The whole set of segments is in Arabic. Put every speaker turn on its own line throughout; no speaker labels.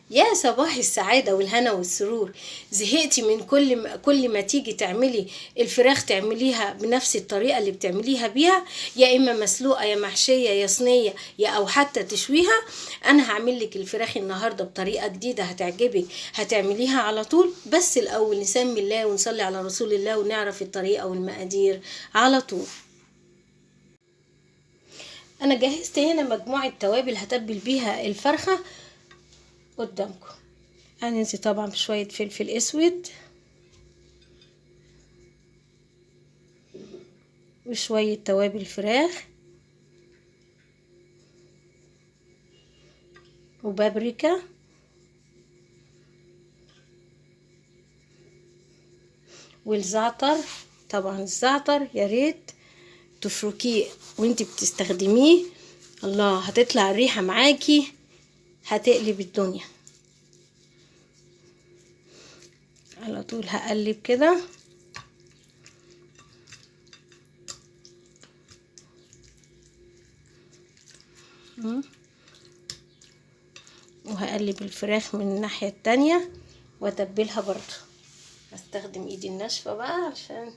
يا صباح السعادة والهنا والسرور. زهقتي من كل ما تيجي تعملي الفراخ تعمليها بنفس الطريقة اللي بتعمليها بيها، يا إما مسلوقة يا محشية يا صينية يا أو حتى تشويها. أنا هعمل لك الفراخ النهاردة بطريقة جديدة هتعجبك، هتعمليها على طول. بس الأول نسمي الله ونصلي على رسول الله ونعرف الطريقة والمقادير على طول. أنا جهزت هنا مجموعة توابل هتبل بيها الفرخة قدامكم. هننزل طبعا بشوية فلفل اسود وشوية توابل فراخ وبابريكا والزعتر. طبعا الزعتر يا ريت تفركيه وانت بتستخدميه، الله هتطلع الريحة معاكي هتقلب الدنيا. على طول هقلب كده وهقلب الفراخ من الناحية التانية واتبلها برضو. هستخدم ايدي الناشفة بقى عشان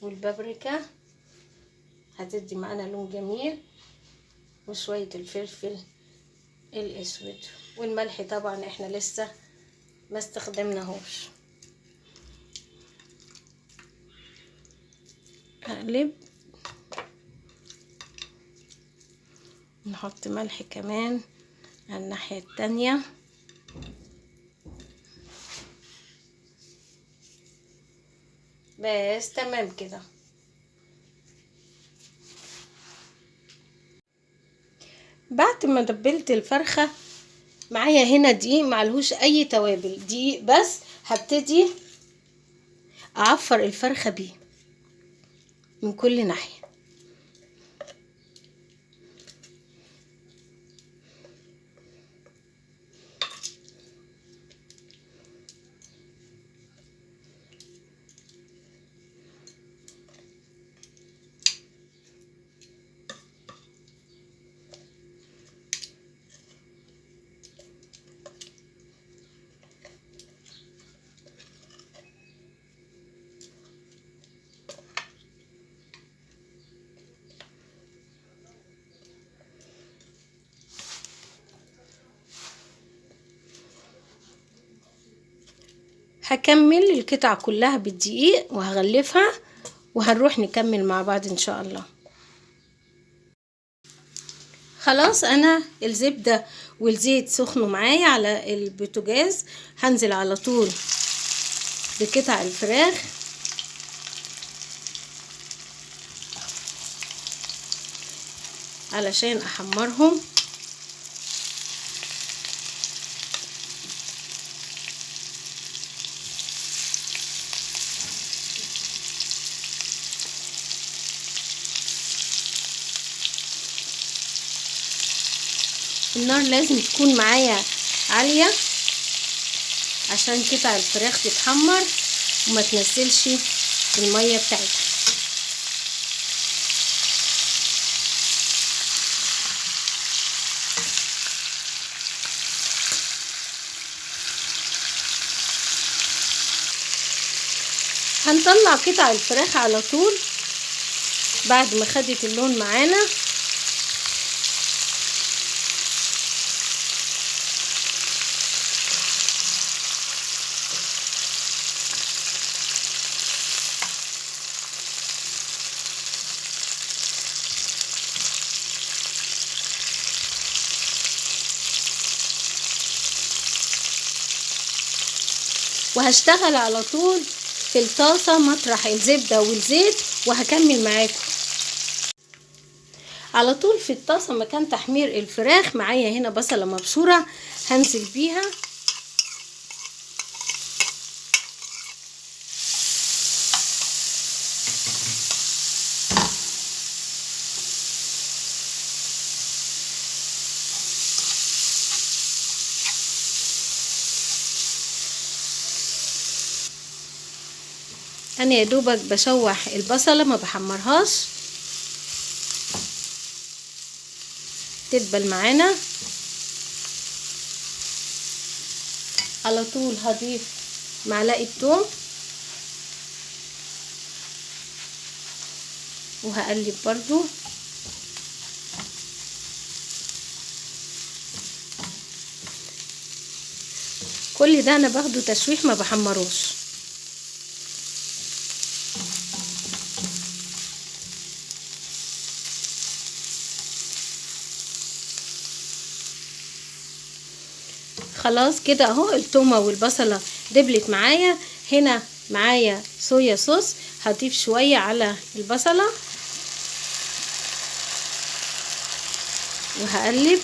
والبابريكا هتدي معانا لون جميل، وشوية الفلفل الاسود والملح طبعا احنا لسه ما استخدمناهوش. هقلب نحط ملح كمان على الناحية التانية. بس تمام كده. بعد ما دبلت الفرخة معايا هنا دقيق معلهوش اي توابل، دقيق بس هبتدي اعفر الفرخة بيه من كل ناحية. هكمل القطع كلها بالدقيق وهغلفها وهنروح نكمل مع بعض ان شاء الله. خلاص انا الزبدة والزيت سخنوا معايا على البوتاجاز. هنزل على طول بقطع الفراخ علشان احمرهم. النار لازم تكون معايا عالية عشان قطع الفراخ تتحمر وما تنزلش المية بتاعتها. هنطلع قطع الفراخ على طول بعد ما خدت اللون معانا. وهشتغل على طول في الطاسة مطرح الزبدة والزيت وهكمل معاكم على طول في الطاسة مكان تحمير الفراخ. معايا هنا بصلة مبشورة هنزل بيها انا يا دوبك بشوح البصلة ما بحمرهاش. تدبل معانا. على طول هضيف معلقة توم وهقلب برضو. كل ده انا باخده تشويح، ما بحمروش. خلاص كده اهو التومه والبصله دبلت معايا. هنا معايا صويا صوص، هضيف شويه على البصله وهقلب.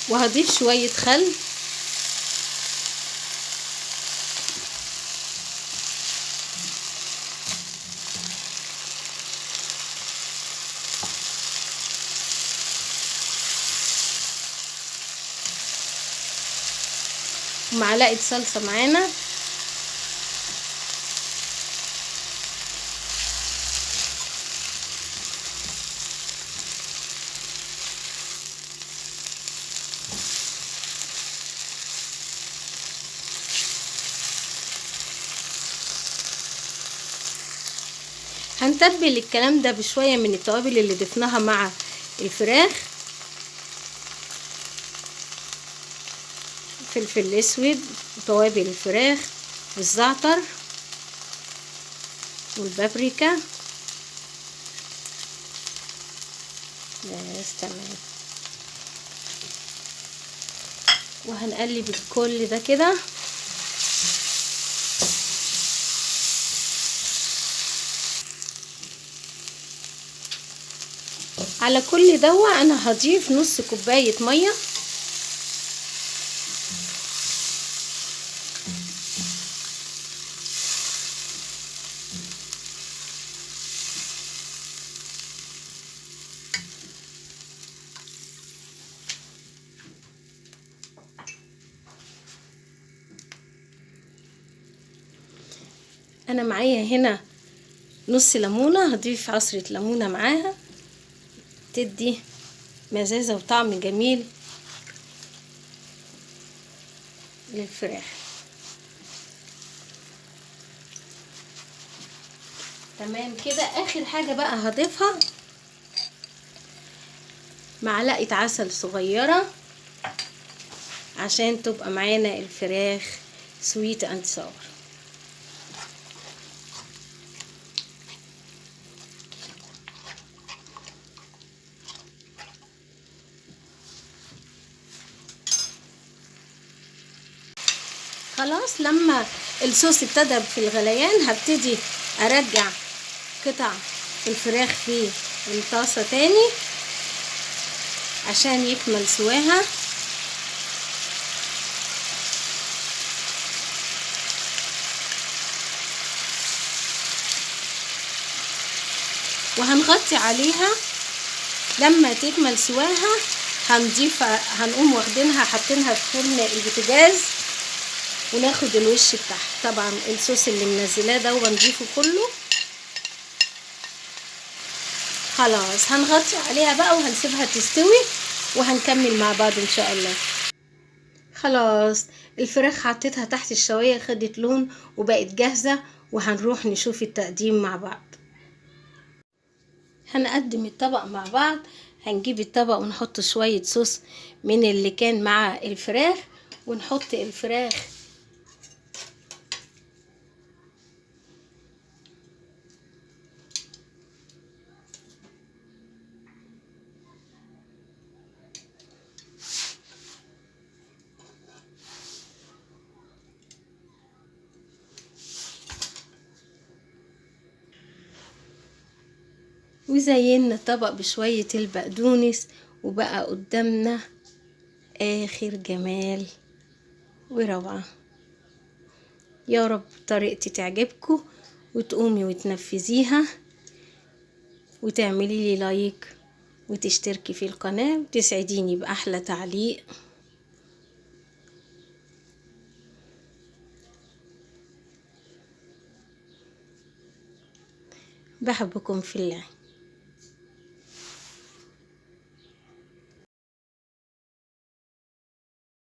وهضيف شويه خل ومعلقه صلصه معانا. هنتبل الكلام ده بشويه من التوابل اللي ضفناها مع الفراخ. فلفل اسود وتوابل الفراخ والزعتر والبابريكا. بس تمام. وهنقلب كل ده كده. على كل دوا انا هضيف نص كوبايه ميه. انا معايا هنا نص ليمونه، هضيف عصره ليمونه معاها تدي مزازه وطعم جميل للفراخ. تمام كده. اخر حاجه بقى هضيفها معلقه عسل صغيره عشان تبقى معانا الفراخ سويت اند ساور. خلاص لما الصوص ابتدى في الغليان هبتدي ارجع قطع الفراخ في الطاسة تاني عشان يكمل سواها. وهنغطي عليها لما تكمل سواها. هنقوم واخدينها حاطينها في فرن البوتاجاز وناخد الوش بتاعها. طبعا الصوص اللي منزلاه ده وبنضيفه كله. خلاص هنغطي عليها بقى وهنسيبها تستوي وهنكمل مع بعض ان شاء الله. خلاص الفراخ حطيتها تحت الشوايه خدت لون وبقت جاهزه، وهنروح نشوف التقديم مع بعض. هنقدم الطبق مع بعض. هنجيب الطبق ونحط شويه صوص من اللي كان مع الفراخ ونحط الفراخ وزينا الطبق بشوية البقدونس، وبقى قدامنا آخر جمال وروعة. يا رب طريقتي تعجبكم وتقومي وتنفذيها وتعملي لي لايك وتشتركي في القناة وتسعديني بأحلى تعليق. بحبكم في الله.